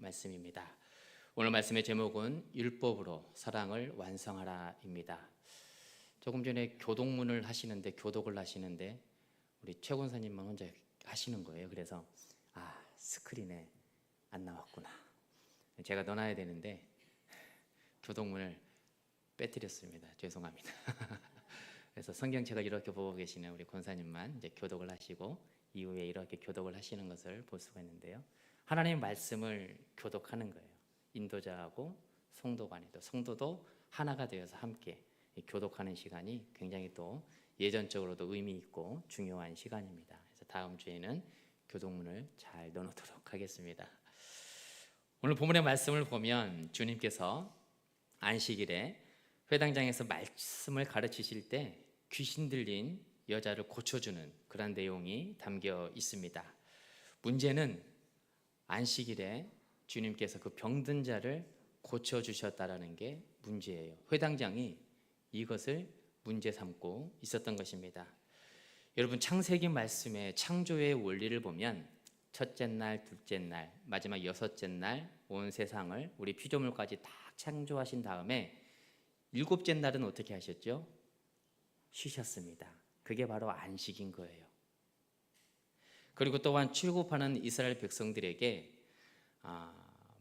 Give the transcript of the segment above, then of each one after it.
말씀입니다. 오늘 말씀의 제목은 율법으로 사랑을 완성하라입니다. 조금 전에 교독문을 하시는데 교독을 하시는데 우리 최 권사님만 혼자 하시는 거예요. 그래서 스크린에 안 나왔구나. 제가 넣어놔야 되는데 교독문을 빼뜨렸습니다. 죄송합니다. 그래서 성경책을 이렇게 보고 계시는 우리 권사님만 이제 교독을 하시고 이후에 이렇게 교독을 하시는 것을 볼 수가 있는데요. 하나님의 말씀을 교독하는 거예요. 인도자하고 성도 간에도 성도도 하나가 되어서 함께 교독하는 시간이 굉장히 또 예전적으로도 의미 있고 중요한 시간입니다. 그래서 다음 주에는 교독문을 잘 넣어놓도록 하겠습니다. 오늘 본문의 말씀을 보면 주님께서 안식일에 회당장에서 말씀을 가르치실 때 귀신 들린 여자를 고쳐주는 그런 내용이 담겨 있습니다. 문제는 안식일에 주님께서 그 병든 자를 고쳐주셨다라는 게 문제예요. 회당장이 이것을 문제 삼고 있었던 것입니다. 여러분, 창세기 말씀의 창조의 원리를 보면 첫째 날, 둘째 날, 마지막 여섯째 날 온 세상을 우리 피조물까지 다 창조하신 다음에 일곱째 날은 어떻게 하셨죠? 쉬셨습니다. 그게 바로 안식인 거예요. 그리고 또한 출애굽하는 이스라엘 백성들에게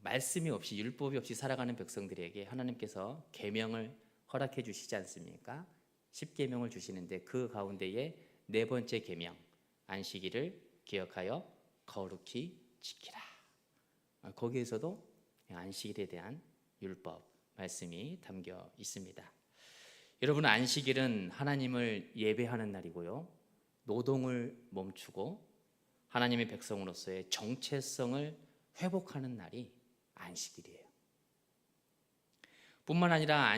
말씀이 없이 율법이 없이 살아가는 백성들에게 하나님께서 계명을 허락해 주시지 않습니까? 10계명을 주시는데 그 가운데에 네 번째 계명, 안식일을 기억하여 거룩히 지키라. 거기에서도 안식일에 대한 율법 말씀이 담겨 있습니다. 여러분, 안식일은 하나님을 예배하는 날이고요, 노동을 멈추고 하나님의 백성으로서의 정체성을 회복하는 날이 안식일이에요. 뿐만 아니라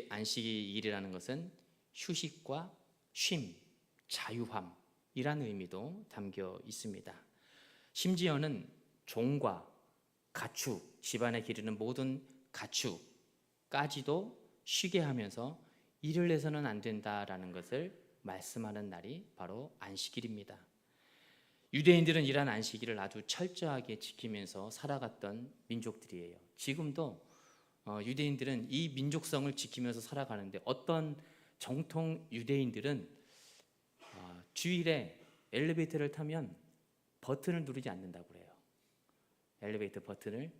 안식일이라는 것은 휴식과 쉼, 자유함이라는 의미도 담겨 있습니다. 심지어는 종과 가축, 집안에 기르는 모든 가축까지도 쉬게 하면서 일을 해서는 안 된다라는 것을 말씀하는 날이 바로 안식일입니다. 유대인들은 이러한 안식일을 아주 철저하게 지키면서 살아갔던 민족들이에요. 지금도 유대인들은 이 민족성을 지키면서 살아가는데 어떤 정통 유대인들은 주일에 엘리베이터를 타면 버튼을 누르지 않는다고 그래요. 엘리베이터 버튼을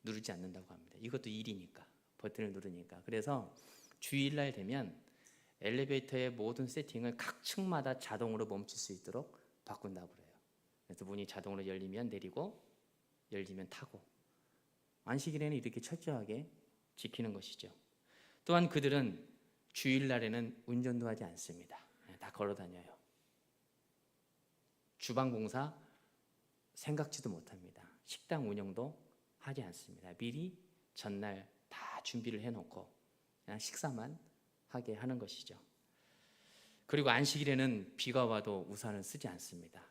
누르지 않는다고 합니다. 이것도 일이니까, 버튼을 누르니까. 그래서 주일날 되면 엘리베이터의 모든 세팅을 각 층마다 자동으로 멈출 수 있도록 바꾼다고 그래요. 그래서 문이 자동으로 열리면 내리고 열리면 타고, 안식일에는 이렇게 철저하게 지키는 것이죠. 또한 그들은 주일날에는 운전도 하지 않습니다. 다 걸어 다녀요. 주방 봉사 생각지도 못합니다. 식당 운영도 하지 않습니다. 미리 전날 다 준비를 해놓고 그냥 식사만 하게 하는 것이죠. 그리고 안식일에는 비가 와도 우산을 쓰지 않습니다.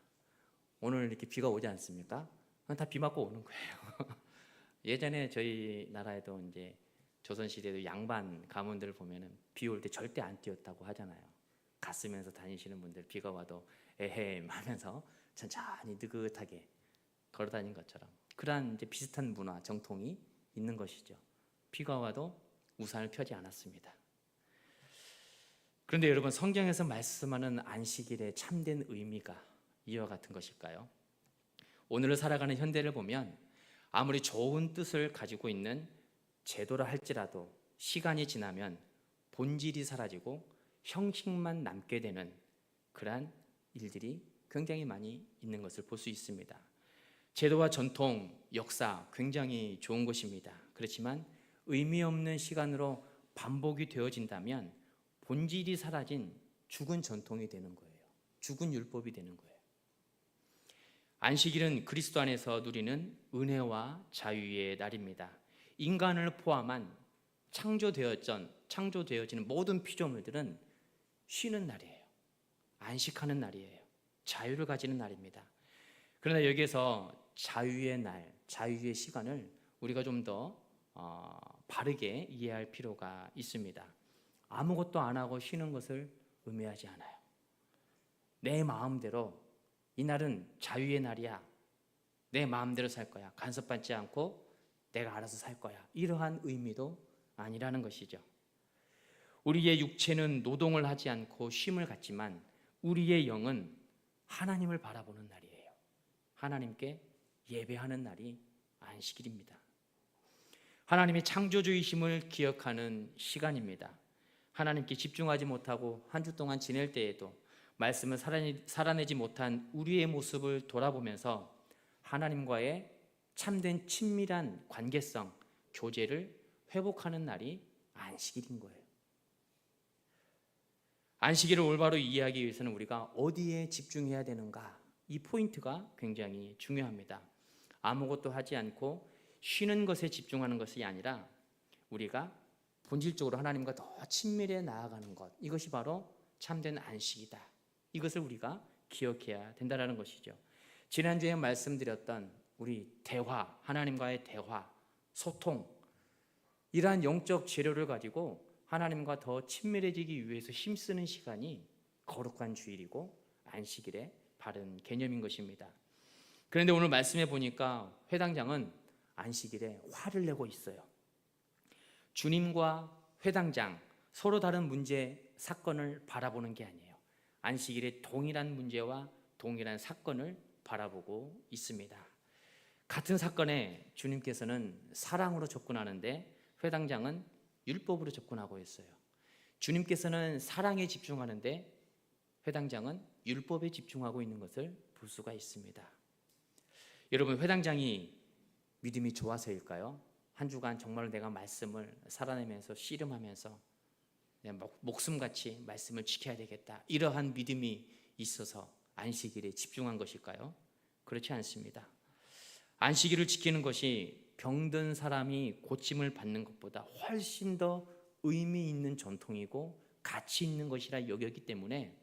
오늘 이렇게 비가 오지 않습니까? 다 비 맞고 오는 거예요. 예전에 저희 나라에도 이제 조선시대에도 양반 가문들을 보면은 비 올 때 절대 안 뛰었다고 하잖아요. 갔으면서 다니시는 분들 비가 와도 에헴 하면서 천천히 느긋하게 걸어 다닌 것처럼 그러한 이제 비슷한 문화, 정통이 있는 것이죠. 비가 와도 우산을 펴지 않았습니다. 그런데 여러분, 성경에서 말씀하는 안식일의 참된 의미가 이와 같은 것일까요? 오늘을 살아가는 현대를 보면 아무리 좋은 뜻을 가지고 있는 제도라 할지라도 시간이 지나면 본질이 사라지고 형식만 남게 되는 그러한 일들이 굉장히 많이 있는 것을 볼 수 있습니다. 제도와 전통, 역사 굉장히 좋은 것입니다. 그렇지만 의미 없는 시간으로 반복이 되어진다면 본질이 사라진 죽은 전통이 되는 거예요. 죽은 율법이 되는 거예요. 안식일은 그리스도 안에서 누리는 은혜와 자유의 날입니다. 인간을 포함한 창조되어지는 모든 피조물들은 쉬는 날이에요. 안식하는 날이에요. 자유를 가지는 날입니다. 그러나 여기에서 자유의 날, 자유의 시간을 우리가 좀 더 바르게 이해할 필요가 있습니다. 아무것도 안 하고 쉬는 것을 의미하지 않아요. 내 마음대로 이날은 자유의 날이야, 내 마음대로 살 거야. 간섭받지 않고 내가 알아서 살 거야. 이러한 의미도 아니라는 것이죠. 우리의 육체는 노동을 하지 않고 쉼을 갖지만 우리의 영은 하나님을 바라보는 날이에요. 하나님께 예배하는 날이 안식일입니다. 하나님의 창조주이심을 기억하는 시간입니다. 하나님께 집중하지 못하고 한 주 동안 지낼 때에도 말씀을 살아내지 못한 우리의 모습을 돌아보면서 하나님과의 참된 친밀한 관계성, 교제를 회복하는 날이 안식일인 거예요. 안식일을 올바로 이해하기 위해서는 우리가 어디에 집중해야 되는가? 이 포인트가 굉장히 중요합니다. 아무것도 하지 않고 쉬는 것에 집중하는 것이 아니라 우리가 본질적으로 하나님과 더 친밀해 나아가는 것, 이것이 바로 참된 안식이다. 이것을 우리가 기억해야 된다는 것이죠. 지난주에 말씀드렸던 우리 대화, 하나님과의 대화, 소통, 이러한 영적 재료를 가지고 하나님과 더 친밀해지기 위해서 힘쓰는 시간이 거룩한 주일이고 안식일의 바른 개념인 것입니다. 그런데 오늘 말씀해 보니까 회당장은 안식일에 화를 내고 있어요. 주님과 회당장 서로 다른 문제, 사건을 바라보는 게 아니에요. 안식일에 동일한 문제와 동일한 사건을 바라보고 있습니다. 같은 사건에 주님께서는 사랑으로 접근하는데 회당장은 율법으로 접근하고 있어요. 주님께서는 사랑에 집중하는데 회당장은 율법에 집중하고 있는 것을 볼 수가 있습니다. 여러분, 회당장이 믿음이 좋아서일까요? 한 주간 정말 내가 말씀을 살아내면서 씨름하면서 목숨같이 말씀을 지켜야 되겠다, 이러한 믿음이 있어서 안식일에 집중한 것일까요? 그렇지 않습니다. 안식일을 지키는 것이 병든 사람이 고침을 받는 것보다 훨씬 더 의미 있는 전통이고 가치 있는 것이라 여겼기 때문에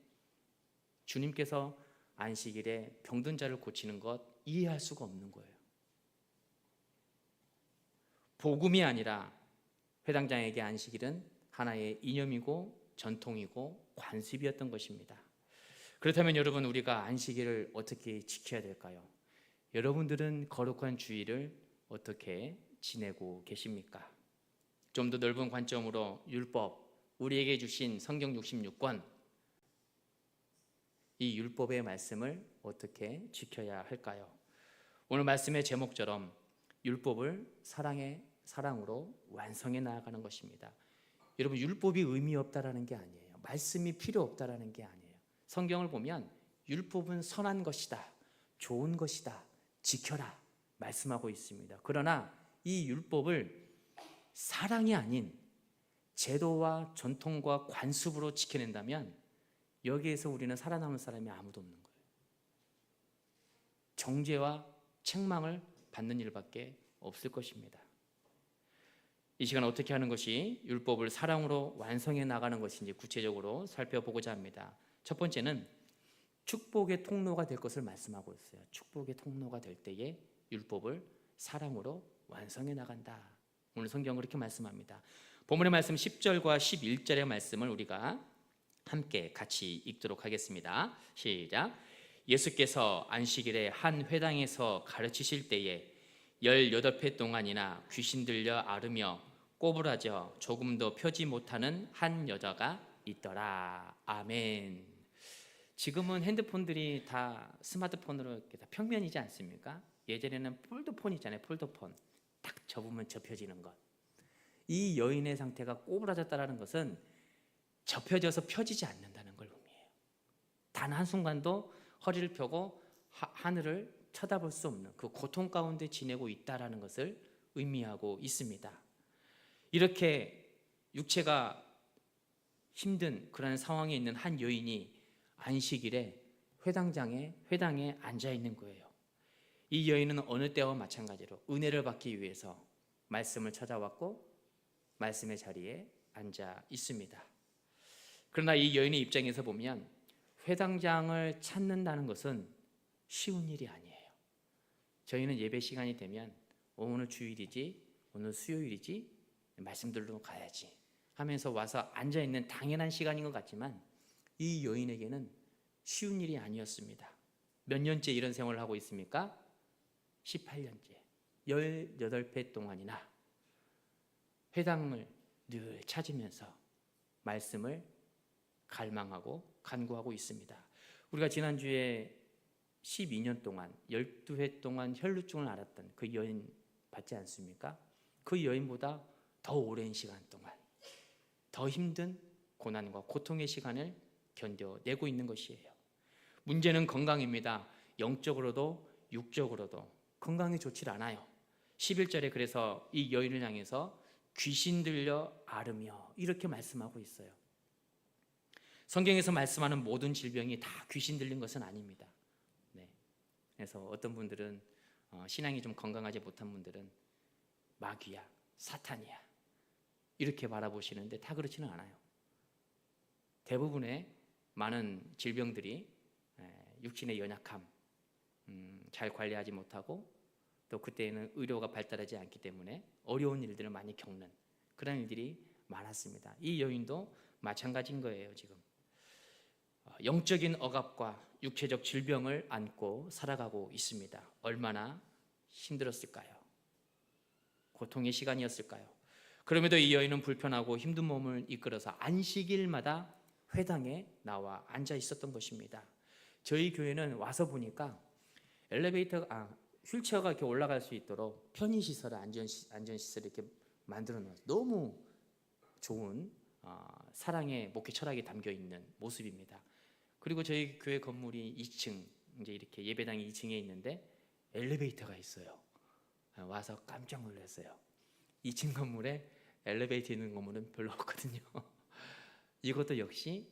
주님께서 안식일에 병든 자를 고치는 것 이해할 수가 없는 거예요. 복음이 아니라 회당장에게 안식일은 하나의 이념이고 전통이고 관습이었던 것입니다. 그렇다면 여러분, 우리가 안식일을 어떻게 지켜야 될까요? 여러분들은 거룩한 주일을 어떻게 지내고 계십니까? 좀 더 넓은 관점으로 율법, 우리에게 주신 성경 66권, 이 율법의 말씀을 어떻게 지켜야 할까요? 오늘 말씀의 제목처럼 율법을 사랑으로 완성해 나아가는 것입니다. 여러분, 율법이 의미 없다라는 게 아니에요. 말씀이 필요 없다라는 게 아니에요. 성경을 보면 율법은 선한 것이다, 좋은 것이다, 지켜라 말씀하고 있습니다. 그러나 이 율법을 사랑이 아닌 제도와 전통과 관습으로 지켜낸다면 여기에서 우리는 살아남을 사람이 아무도 없는 거예요. 정죄와 책망을 받는 일밖에 없을 것입니다. 이 시간 어떻게 하는 것이 율법을 사랑으로 완성해 나가는 것인지 구체적으로 살펴보고자 합니다. 첫 번째는 축복의 통로가 될 것을 말씀하고 있어요. 축복의 통로가 될 때에 율법을 사랑으로 완성해 나간다. 오늘 성경은 그렇게 말씀합니다. 본문의 말씀 10절과 11절의 말씀을 우리가 함께 같이 읽도록 하겠습니다. 시작. 예수께서 안식일에 한 회당에서 가르치실 때에 18회 동안이나 귀신 들려 앓으며 꼬부라져 조금도 펴지 못하는 한 여자가 있더라. 아멘. 지금은 핸드폰들이 다 스마트폰으로 이렇게 다 평면이지 않습니까? 예전에는 폴더폰 있잖아요. 폴더폰 딱 접으면 접혀지는 것. 이 여인의 상태가 꼬부라졌다는 것은 접혀져서 펴지지 않는다는 걸 의미해요. 단 한순간도 허리를 펴고 하늘을 쳐다볼 수 없는 그 고통 가운데 지내고 있다는 것을 의미하고 있습니다. 이렇게 육체가 힘든 그런 상황에 있는 한 여인이 안식일에 회당에 앉아 있는 거예요. 이 여인은 어느 때와 마찬가지로 은혜를 받기 위해서 말씀을 찾아왔고 말씀의 자리에 앉아 있습니다. 그러나 이 여인의 입장에서 보면 회당장을 찾는다는 것은 쉬운 일이 아니에요. 저희는 예배 시간이 되면 오늘 주일이지, 오늘 수요일이지, 말씀 들으러 가야지 하면서 와서 앉아있는 당연한 시간인 것 같지만 이 여인에게는 쉬운 일이 아니었습니다. 몇 년째 이런 생활을 하고 있습니까? 18년째 18회 동안이나 회당을 늘 찾으면서 말씀을 갈망하고 간구하고 있습니다. 우리가 지난주에 12년 동안 12회 동안 혈루증을 앓았던 그 여인 받지 않습니까? 그 여인보다 더 오랜 시간 동안 더 힘든 고난과 고통의 시간을 견뎌내고 있는 것이에요. 문제는 건강입니다. 영적으로도 육적으로도 건강이 좋지 않아요. 11절에 그래서 이 여인을 향해서 귀신 들려 앓으며 이렇게 말씀하고 있어요. 성경에서 말씀하는 모든 질병이 다 귀신 들린 것은 아닙니다. 네. 그래서 어떤 분들은 신앙이 좀 건강하지 못한 분들은 마귀야, 사탄이야 이렇게 바라보시는데 다 그렇지는 않아요. 대부분의 많은 질병들이 육신의 연약함, 잘 관리하지 못하고 또 그때에는 의료가 발달하지 않기 때문에 어려운 일들을 많이 겪는 그런 일들이 많았습니다. 이 여인도 마찬가지인 거예요. 지금 영적인 억압과 육체적 질병을 안고 살아가고 있습니다. 얼마나 힘들었을까요? 고통의 시간이었을까요? 그럼에도 이 여인은 불편하고 힘든 몸을 이끌어서 안식일마다 회당에 나와 앉아 있었던 것입니다. 저희 교회는 와서 보니까 휠체어가 이렇게 올라갈 수 있도록 편의시설, 안전시설 이렇게 만들어 놓아서 너무 좋은 사랑의 목회 철학이 담겨 있는 모습입니다. 그리고 저희 교회 건물이 2층, 이제 이렇게 예배당이 2층에 있는데 엘리베이터가 있어요. 와서 깜짝 놀랐어요. 2층 건물에 엘리베이터 있는 건물은 별로 없거든요. 이것도 역시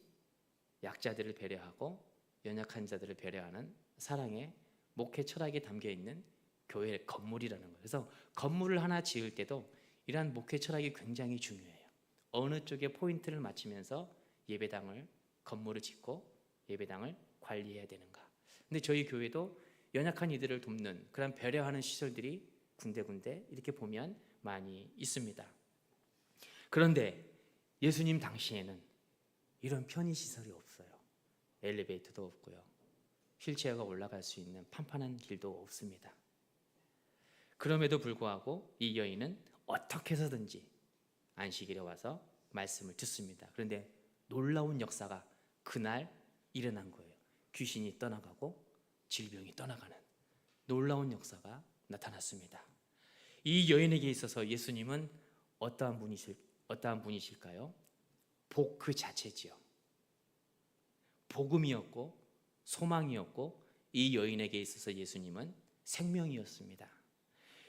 약자들을 배려하고 연약한 자들을 배려하는 사랑의 목회 철학이 담겨 있는 교회 건물이라는 거예요. 그래서 건물을 하나 지을 때도 이러한 목회 철학이 굉장히 중요해요. 어느 쪽에 포인트를 맞추면서 예배당을 건물을 짓고 예배당을 관리해야 되는가. 근데 저희 교회도 연약한 이들을 돕는 그런 배려하는 시설들이 군데군데 이렇게 보면 많이 있습니다. 그런데 예수님 당시에는 이런 편의시설이 없어요. 엘리베이터도 없고요. 휠체어가 올라갈 수 있는 판판한 길도 없습니다. 그럼에도 불구하고 이 여인은 어떻게 해서든지 안식일에 와서 말씀을 듣습니다. 그런데 놀라운 역사가 그날 일어난 거예요. 귀신이 떠나가고 질병이 떠나가는 놀라운 역사가 나타났습니다. 이 여인에게 있어서 예수님은 어떠한 분이실까요? 복 그 자체지요. 복음이었고 소망이었고 이 여인에게 있어서 예수님은 생명이었습니다.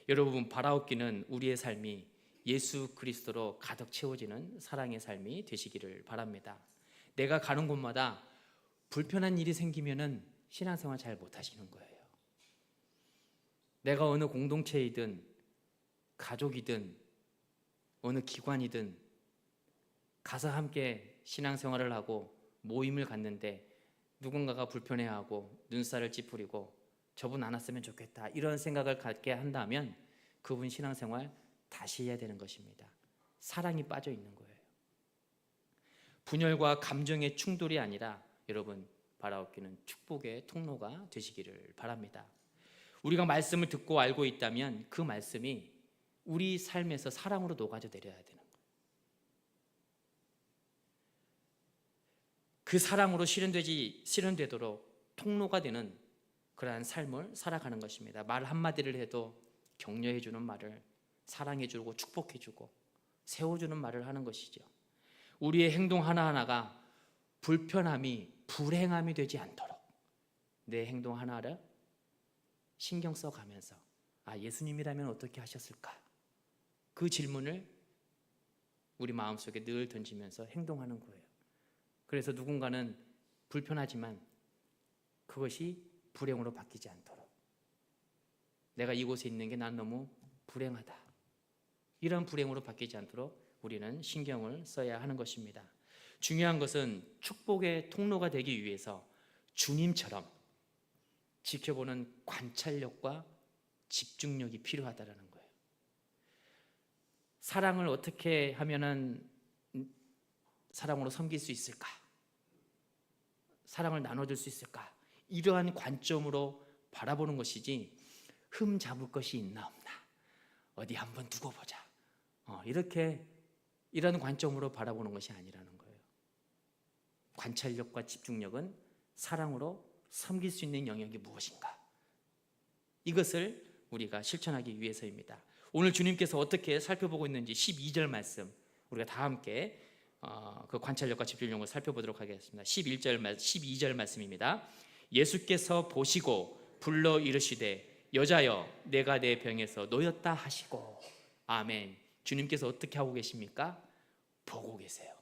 여러분, 바라옵기는 우리의 삶이 예수 그리스도로 가득 채워지는 사랑의 삶이 되시기를 바랍니다. 내가 가는 곳마다 불편한 일이 생기면은 신앙생활 잘 못하시는 거예요. 내가 어느 공동체이든 가족이든 어느 기관이든 가서 함께 신앙생활을 하고 모임을 갖는데 누군가가 불편해하고 눈살을 찌푸리고 저분 안 왔으면 좋겠다 이런 생각을 갖게 한다면 그분 신앙생활 다시 해야 되는 것입니다. 사랑이 빠져 있는 거예요. 분열과 감정의 충돌이 아니라 여러분, 바라옵기는 축복의 통로가 되시기를 바랍니다. 우리가 말씀을 듣고 알고 있다면 그 말씀이 우리 삶에서 사랑으로 녹아져 내려야 되는 거예요. 그 사랑으로 실현되도록 통로가 되는 그러한 삶을 살아가는 것입니다. 말 한마디를 해도 격려해주는 말을, 사랑해주고 축복해주고 세워주는 말을 하는 것이죠. 우리의 행동 하나하나가 불편함이 불행함이 되지 않도록 내 행동 하나를 신경 써가면서 예수님이라면 어떻게 하셨을까? 그 질문을 우리 마음속에 늘 던지면서 행동하는 거예요. 그래서 누군가는 불편하지만 그것이 불행으로 바뀌지 않도록, 내가 이곳에 있는 게 난 너무 불행하다, 이런 불행으로 바뀌지 않도록 우리는 신경을 써야 하는 것입니다. 중요한 것은 축복의 통로가 되기 위해서 주님처럼 지켜보는 관찰력과 집중력이 필요하다는 거예요. 사랑을 어떻게 하면은 사랑으로 섬길 수 있을까? 사랑을 나눠줄 수 있을까? 이러한 관점으로 바라보는 것이지 흠 잡을 것이 있나 없나 어디 한번 두고 보자. 이렇게 이런 관점으로 바라보는 것이 아니라는 거예요. 관찰력과 집중력은 사랑으로 섬길 수 있는 영역이 무엇인가? 이것을 우리가 실천하기 위해서입니다. 오늘 주님께서 어떻게 살펴보고 있는지 12절 말씀 우리가 다 함께 그 관찰력과 집중력을 살펴보도록 하겠습니다. 12절 말씀입니다. 예수께서 보시고 불러 이르시되 여자여 내가 내 병에서 놓였다 하시고. 아멘. 주님께서 어떻게 하고 계십니까? 보고 계세요.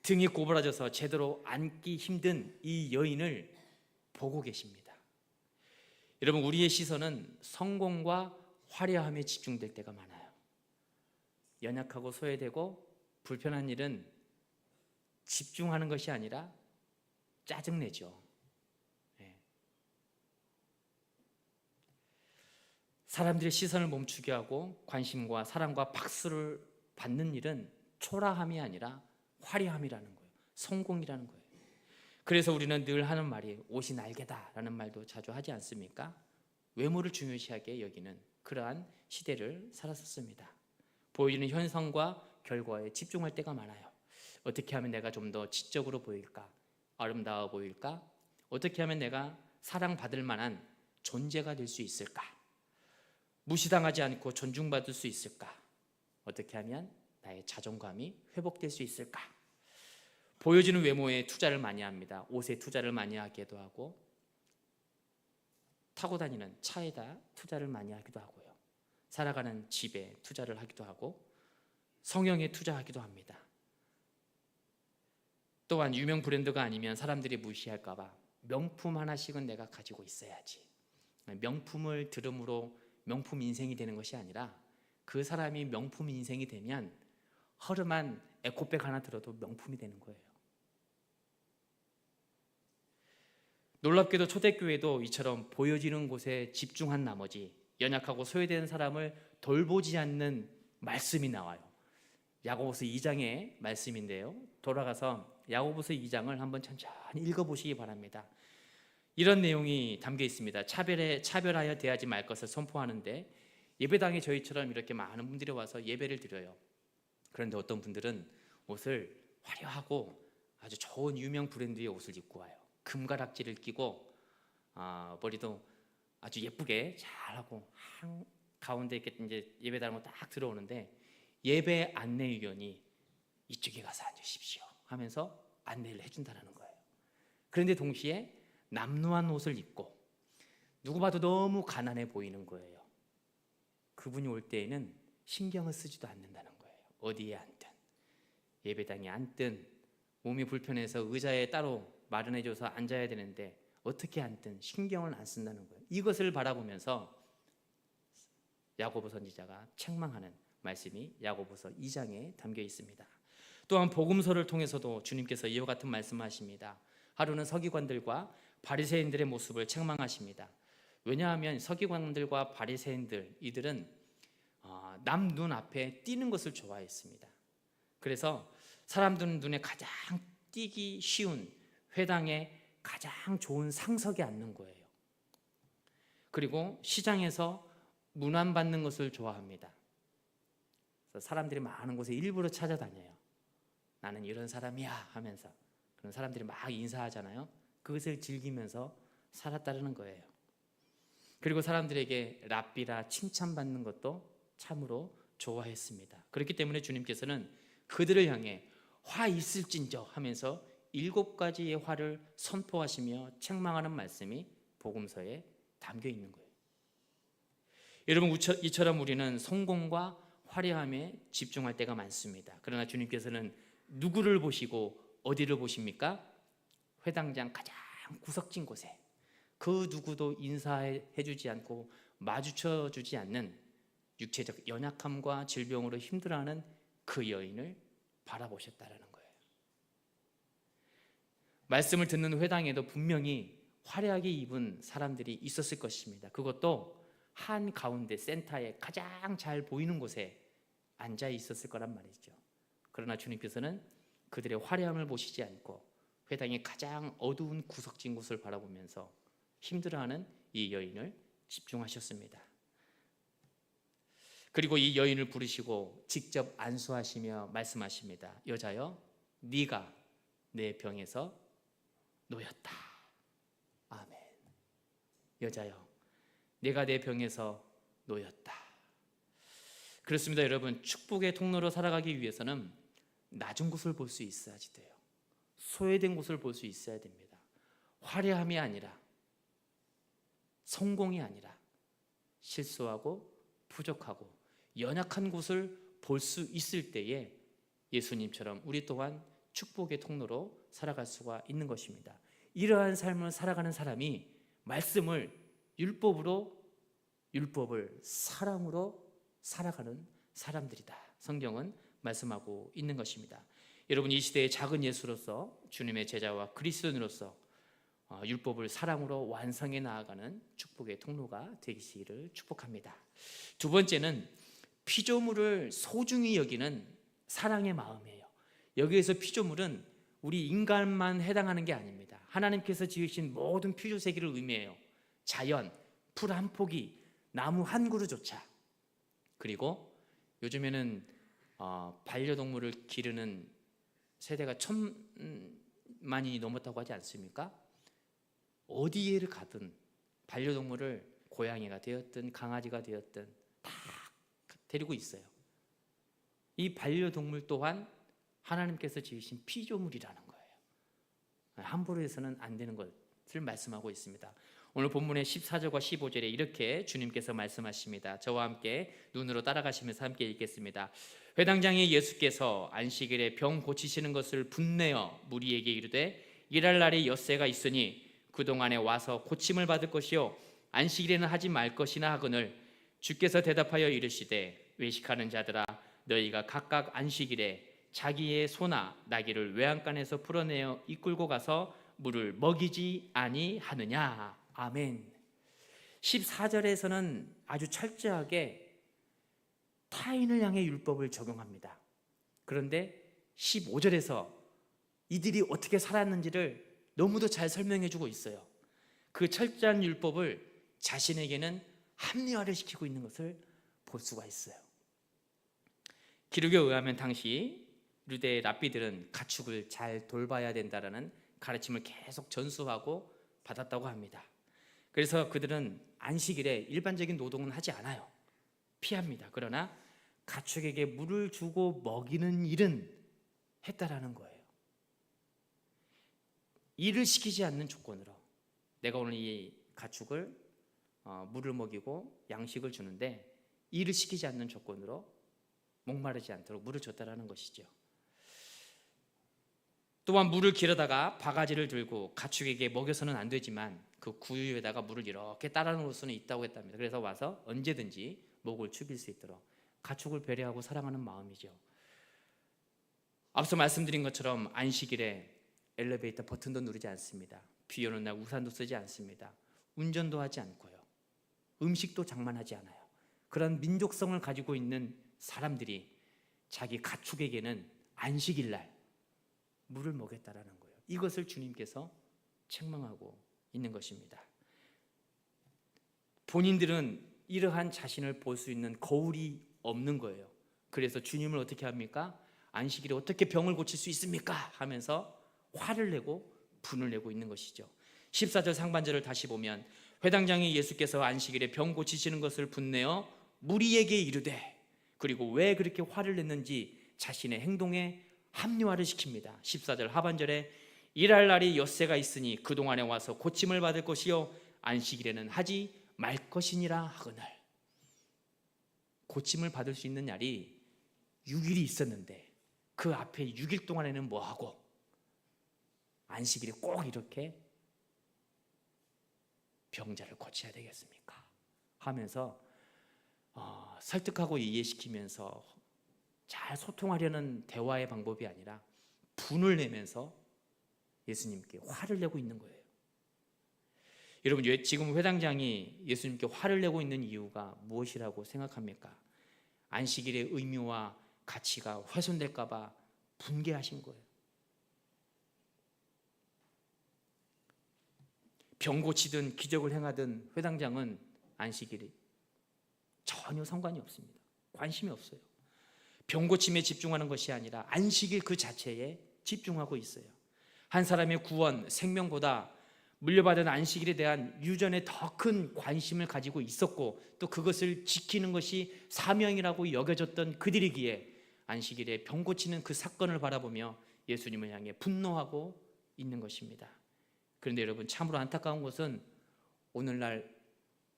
등이 고부라져서 제대로 앉기 힘든 이 여인을 보고 계십니다. 여러분, 우리의 시선은 성공과 화려함에 집중될 때가 많아요. 연약하고 소외되고 불편한 일은 집중하는 것이 아니라 짜증내죠. 사람들의 시선을 멈추게 하고 관심과 사랑과 박수를 받는 일은 초라함이 아니라 화려함이라는 거예요. 성공이라는 거예요. 그래서 우리는 늘 하는 말이 옷이 날개다라는 말도 자주 하지 않습니까? 외모를 중요시하게 여기는 그러한 시대를 살았었습니다. 보여지는 현상과 결과에 집중할 때가 많아요. 어떻게 하면 내가 좀 더 지적으로 보일까? 아름다워 보일까? 어떻게 하면 내가 사랑받을 만한 존재가 될 수 있을까? 무시당하지 않고 존중받을 수 있을까? 어떻게 하면 나의 자존감이 회복될 수 있을까? 보여지는 외모에 투자를 많이 합니다. 옷에 투자를 많이 하기도 하고 타고 다니는 차에다 투자를 많이 하기도 하고요. 살아가는 집에 투자를 하기도 하고 성형에 투자하기도 합니다. 또한 유명 브랜드가 아니면 사람들이 무시할까 봐 명품 하나씩은 내가 가지고 있어야지. 명품을 들음으로 명품 인생이 되는 것이 아니라 그 사람이 명품 인생이 되면 허름한 에코백 하나 들어도 명품이 되는 거예요. 놀랍게도 초대교회도 이처럼 보여지는 곳에 집중한 나머지 연약하고 소외된 사람을 돌보지 않는 말씀이 나와요. 야고보서 2장의 말씀인데요. 돌아가서 야고보서 2장을 한번 천천히 읽어보시기 바랍니다. 이런 내용이 담겨 있습니다. 차별하여 대하지 말 것을 선포하는데 예배당에 저희처럼 이렇게 많은 분들이 와서 예배를 드려요. 그런데 어떤 분들은 옷을 화려하고 아주 좋은 유명 브랜드의 옷을 입고 와요. 금가락지를 끼고 머리도 아주 예쁘게 잘하고 한 가운데 이렇게 이제 예배당으로 딱 들어오는데 예배 안내위원이 이쪽에 가서 앉으십시오 하면서 안내를 해준다는 거예요. 그런데 동시에 남루한 옷을 입고 누구 봐도 너무 가난해 보이는 거예요. 그분이 올 때에는 신경을 쓰지도 않는다는 거예요. 어디에 앉든 예배당에 앉든 몸이 불편해서 의자에 따로 마련해줘서 앉아야 되는데 어떻게 앉든 신경을 안 쓴다는 거예요. 이것을 바라보면서 야고보 선지자가 책망하는 말씀이 야고보서 2장에 담겨 있습니다. 또한 복음서를 통해서도 주님께서 이와 같은 말씀하십니다. 하루는 서기관들과 바리새인들의 모습을 책망하십니다. 왜냐하면 서기관들과 바리새인들 이들은 남 눈앞에 띄는 것을 좋아했습니다. 그래서 사람들 눈에 가장 띄기 쉬운 회당에 가장 좋은 상석에 앉는 거예요. 그리고 시장에서 문안받는 것을 좋아합니다. 그래서 사람들이 많은 곳에 일부러 찾아다녀요. 나는 이런 사람이야 하면서 그런 사람들이 막 인사하잖아요. 그것을 즐기면서 살았다는 거예요. 그리고 사람들에게 랍비라 칭찬받는 것도 참으로 좋아했습니다. 그렇기 때문에 주님께서는 그들을 향해 화 있을진저 하면서 7가지의 화를 선포하시며 책망하는 말씀이 복음서에 담겨 있는 거예요. 여러분, 이처럼 우리는 성공과 화려함에 집중할 때가 많습니다. 그러나 주님께서는 누구를 보시고 어디를 보십니까? 회당장 가장 구석진 곳에 그 누구도 인사해주지 않고 마주쳐주지 않는 육체적 연약함과 질병으로 힘들어하는 그 여인을 바라보셨다라는 거예요. 말씀을 듣는 회당에도 분명히 화려하게 입은 사람들이 있었을 것입니다. 그것도 한 가운데 센터에 가장 잘 보이는 곳에 앉아 있었을 거란 말이죠. 그러나 주님께서는 그들의 화려함을 보시지 않고 회당의 가장 어두운 구석진 곳을 바라보면서 힘들어하는 이 여인을 집중하셨습니다. 그리고 이 여인을 부르시고 직접 안수하시며 말씀하십니다. 여자여, 네가 내 병에서 놓였다. 아멘. 여자여, 네가 내 병에서 놓였다. 그렇습니다. 여러분, 축복의 통로로 살아가기 위해서는 낮은 곳을 볼 수 있어야지 돼요. 소외된 곳을 볼 수 있어야 됩니다. 화려함이 아니라, 성공이 아니라 실수하고 부족하고 연약한 곳을 볼 수 있을 때에 예수님처럼 우리 또한 축복의 통로로 살아갈 수가 있는 것입니다. 이러한 삶을 살아가는 사람이 말씀을 율법을 사랑으로 살아가는 사람들이다. 성경은 말씀하고 있는 것입니다. 여러분, 이 시대의 작은 예수로서 주님의 제자와 그리스도인으로서 율법을 사랑으로 완성해 나아가는 축복의 통로가 되시기를 축복합니다. 두 번째는 피조물을 소중히 여기는 사랑의 마음이에요. 여기에서 피조물은 우리 인간만 해당하는 게 아닙니다. 하나님께서 지으신 모든 피조 세계를 의미해요. 자연, 풀 한 포기, 나무 한 그루조차. 그리고 요즘에는 반려동물을 기르는 세대가 1,000만이 넘었다고 하지 않습니까? 어디에를 가든 반려동물을 고양이가 되었든 강아지가 되었든 다 데리고 있어요. 이 반려동물 또한 하나님께서 지으신 피조물이라는 거예요. 함부로 해서는 안 되는 것을 말씀하고 있습니다. 오늘 본문의 14절과 15절에 이렇게 주님께서 말씀하십니다. 저와 함께 눈으로 따라가시면서 함께 읽겠습니다. 회당장에 예수께서 안식일에 병 고치시는 것을 분내어 무리에게 이르되 일할 날이 엿새가 있으니 그동안에 와서 고침을 받을 것이요 안식일에는 하지 말 것이나 하거늘 주께서 대답하여 이르시되 외식하는 자들아 너희가 각각 안식일에 자기의 소나 나귀를 외양간에서 풀어내어 이끌고 가서 물을 먹이지 아니하느냐. 아멘. 14절에서는 아주 철저하게 타인을 향해 율법을 적용합니다. 그런데 15절에서 이들이 어떻게 살았는지를 너무도 잘 설명해 주고 있어요. 그 철저한 율법을 자신에게는 합리화를 시키고 있는 것을 볼 수가 있어요. 기록에 의하면 당시 유대 랍비들은 가축을 잘 돌봐야 된다라는 가르침을 계속 전수하고 받았다고 합니다. 그래서 그들은 안식일에 일반적인 노동은 하지 않아요. 피합니다. 그러나 가축에게 물을 주고 먹이는 일은 했다라는 거예요. 일을 시키지 않는 조건으로 내가 오늘 이 가축을 물을 먹이고 양식을 주는데 일을 시키지 않는 조건으로 목마르지 않도록 물을 줬다라는 것이죠. 또한 물을 길어다가 바가지를 들고 가축에게 먹여서는 안 되지만 그 구유에다가 물을 이렇게 따라 놓을 수는 있다고 했답니다. 그래서 와서 언제든지 목을 축일 수 있도록 가축을 배려하고 사랑하는 마음이죠. 앞서 말씀드린 것처럼 안식일에 엘리베이터 버튼도 누르지 않습니다. 비 오는 날 우산도 쓰지 않습니다. 운전도 하지 않고요. 음식도 장만하지 않아요. 그런 민족성을 가지고 있는 사람들이 자기 가축에게는 안식일 날 물을 먹였다라는 거예요. 이것을 주님께서 책망하고 있는 것입니다. 본인들은 이러한 자신을 볼 수 있는 거울이 없는 거예요. 그래서 주님을 어떻게 합니까? 안식일에 어떻게 병을 고칠 수 있습니까? 하면서 화를 내고 분을 내고 있는 것이죠. 14절 상반절을 다시 보면 회당장에 예수께서 안식일에 병 고치시는 것을 분내어 무리에게 이르되, 그리고 왜 그렇게 화를 냈는지 자신의 행동에 합리화를 시킵니다. 14절 하반절에 일할 날이 엿새가 있으니 그동안에 와서 고침을 받을 것이요 안식일에는 하지 말 것이니라 하거늘. 고침을 받을 수 있는 날이 6일이 있었는데 그 앞에 6일 동안에는 뭐하고 안식일에 꼭 이렇게 병자를 고쳐야 되겠습니까? 하면서 설득하고 이해시키면서 잘 소통하려는 대화의 방법이 아니라 분을 내면서 예수님께 화를 내고 있는 거예요. 여러분, 지금 회당장이 예수님께 화를 내고 있는 이유가 무엇이라고 생각합니까? 안식일의 의미와 가치가 훼손될까 봐 분개하신 거예요. 병 고치든 기적을 행하든 회당장은 안식일이 전혀 상관이 없습니다. 관심이 없어요. 병 고침에 집중하는 것이 아니라 안식일 그 자체에 집중하고 있어요. 한 사람의 구원, 생명보다 물려받은 안식일에 대한 유전에 더 큰 관심을 가지고 있었고, 또 그것을 지키는 것이 사명이라고 여겨졌던 그들이기에 안식일에 병 고치는 그 사건을 바라보며 예수님을 향해 분노하고 있는 것입니다. 그런데 여러분, 참으로 안타까운 것은 오늘날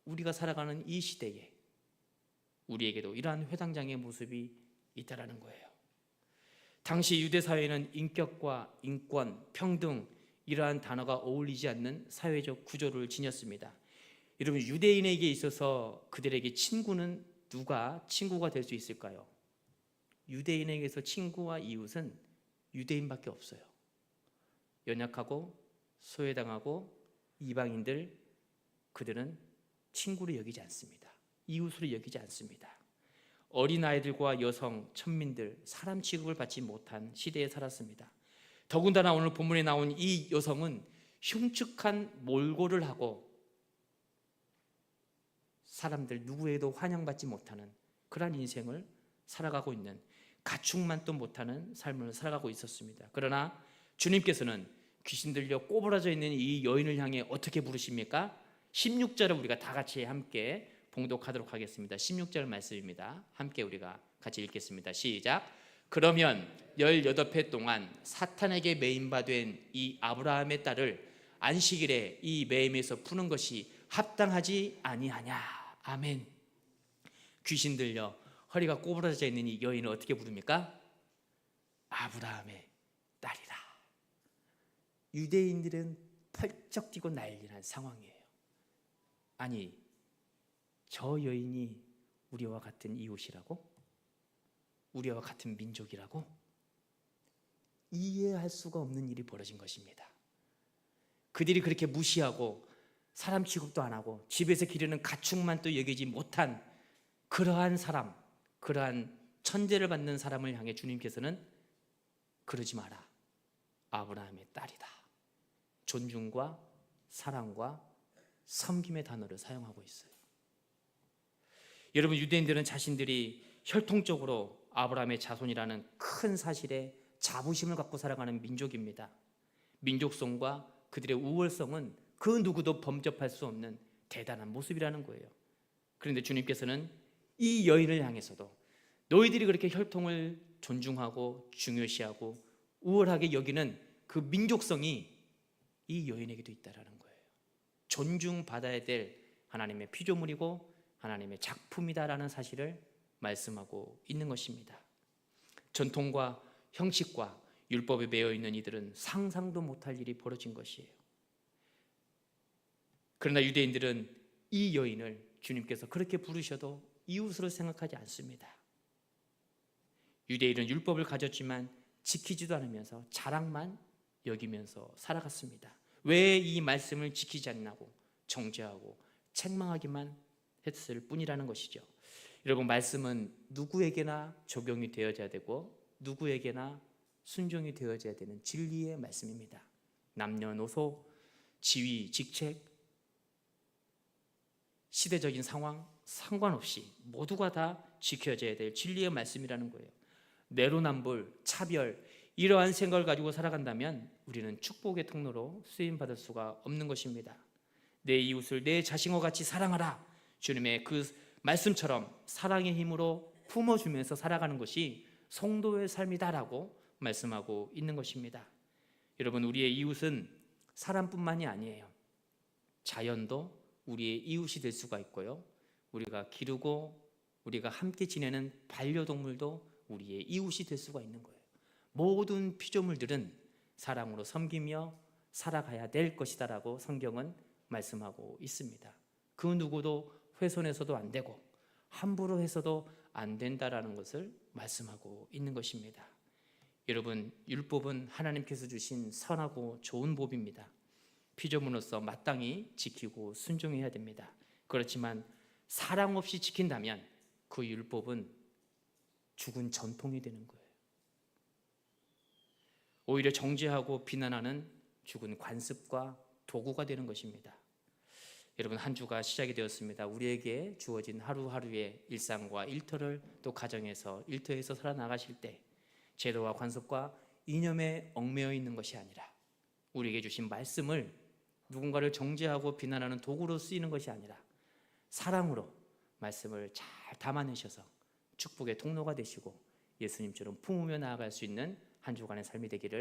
우리가 살아가는 이 시대에 우리에게도 이러한 회당장의 모습이 있다라는 거예요. 당시 유대 사회는 인격과 인권, 평등, 이러한 단어가 어울리지 않는 사회적 구조를 지녔습니다. 여러분, 유대인에게 있어서 그들에게 친구는 누가 친구가 될 수 있을까요? 유대인에게서 친구와 이웃은 유대인밖에 없어요. 연약하고 소외당하고 이방인들, 그들은 친구로 여기지 않습니다. 이웃으로 여기지 않습니다. 어린아이들과 여성, 천민들, 사람 취급을 받지 못한 시대에 살았습니다. 더군다나 오늘 본문에 나온 이 여성은 흉측한 몰골을 하고 사람들 누구에도 환영받지 못하는 그러한 인생을 살아가고 있는, 가축만도 못하는 삶을 살아가고 있었습니다. 그러나 주님께서는 귀신 들려 꼬부라져 있는 이 여인을 향해 어떻게 부르십니까? 16절을 우리가 다 같이 함께 봉독하도록 하겠습니다. 16절 말씀입니다. 함께 우리가 같이 읽겠습니다. 시작. 그러면 18해 동안 사탄에게 매임받은 이 아브라함의 딸을 안식일에 이 매임에서 푸는 것이 합당하지 아니하냐. 아멘. 귀신 들려 허리가 꼬부라져 있는 이 여인을 어떻게 부릅니까? 아브라함의 딸이라. 유대인들은 펄쩍 뛰고 난리난 상황이에요. 아니, 저 여인이 우리와 같은 이웃이라고? 우리와 같은 민족이라고? 이해할 수가 없는 일이 벌어진 것입니다. 그들이 그렇게 무시하고 사람 취급도 안 하고 집에서 기르는 가축만 또 여기지 못한 그러한 사람, 그러한 천대를 받는 사람을 향해 주님께서는 그러지 마라, 아브라함의 딸이다, 존중과 사랑과 섬김의 단어를 사용하고 있어요. 여러분, 유대인들은 자신들이 혈통적으로 아브라함의 자손이라는 큰 사실에 자부심을 갖고 살아가는 민족입니다. 민족성과 그들의 우월성은 그 누구도 범접할 수 없는 대단한 모습이라는 거예요. 그런데 주님께서는 이 여인을 향해서도 너희들이 그렇게 혈통을 존중하고 중요시하고 우월하게 여기는 그 민족성이 이 여인에게도 있다라는 거예요. 존중받아야 될 하나님의 피조물이고 하나님의 작품이다라는 사실을 말씀하고 있는 것입니다. 전통과 형식과 율법에 매여 있는 이들은 상상도 못할 일이 벌어진 것이에요. 그러나 유대인들은 이 여인을 주님께서 그렇게 부르셔도 이웃으로 생각하지 않습니다. 유대인은 율법을 가졌지만 지키지도 않으면서 자랑만 여기면서 살아갔습니다. 왜 이 말씀을 지키지 않냐고 정죄하고 책망하기만 했을 뿐이라는 것이죠. 여러분, 말씀은 누구에게나 적용이 되어져야 되고 누구에게나 순종이 되어져야 되는 진리의 말씀입니다. 남녀노소, 지위, 직책, 시대적인 상황 상관없이 모두가 다 지켜져야 될 진리의 말씀이라는 거예요. 내로남불, 차별, 이러한 생각을 가지고 살아간다면 우리는 축복의 통로로 쓰임받을 수가 없는 것입니다. 내 이웃을 내 자신과 같이 사랑하라, 주님의 그 말씀처럼 사랑의 힘으로 품어주면서 살아가는 것이 성도의 삶이다라고 말씀하고 있는 것입니다. 여러분, 우리의 이웃은 사람뿐만이 아니에요. 자연도 우리의 이웃이 될 수가 있고요, 우리가 기르고 우리가 함께 지내는 반려동물도 우리의 이웃이 될 수가 있는 거예요. 모든 피조물들은 사랑으로 섬기며 살아가야 될 것이다라고 성경은 말씀하고 있습니다. 그 누구도 훼손해서도 안 되고 함부로 해서도 안 된다라는 것을 말씀하고 있는 것입니다. 여러분, 율법은 하나님께서 주신 선하고 좋은 법입니다. 피조물로서 마땅히 지키고 순종해야 됩니다. 그렇지만 사랑 없이 지킨다면 그 율법은 죽은 전통이 되는 거예요. 오히려 정죄하고 비난하는 죽은 관습과 도구가 되는 것입니다. 여러분, 한 주가 시작이 되었습니다. 우리에게 주어진 하루하루의 일상과 일터를 또 가정에서 일터에서 살아나가실 때 제도와 관습과 이념에 얽매여 있는 것이 아니라 우리에게 주신 말씀을 누군가를 정죄하고 비난하는 도구로 쓰이는 것이 아니라 사랑으로 말씀을 잘 담아내셔서 축복의 통로가 되시고 예수님처럼 품으며 나아갈 수 있는 한 주간의 삶이 되기를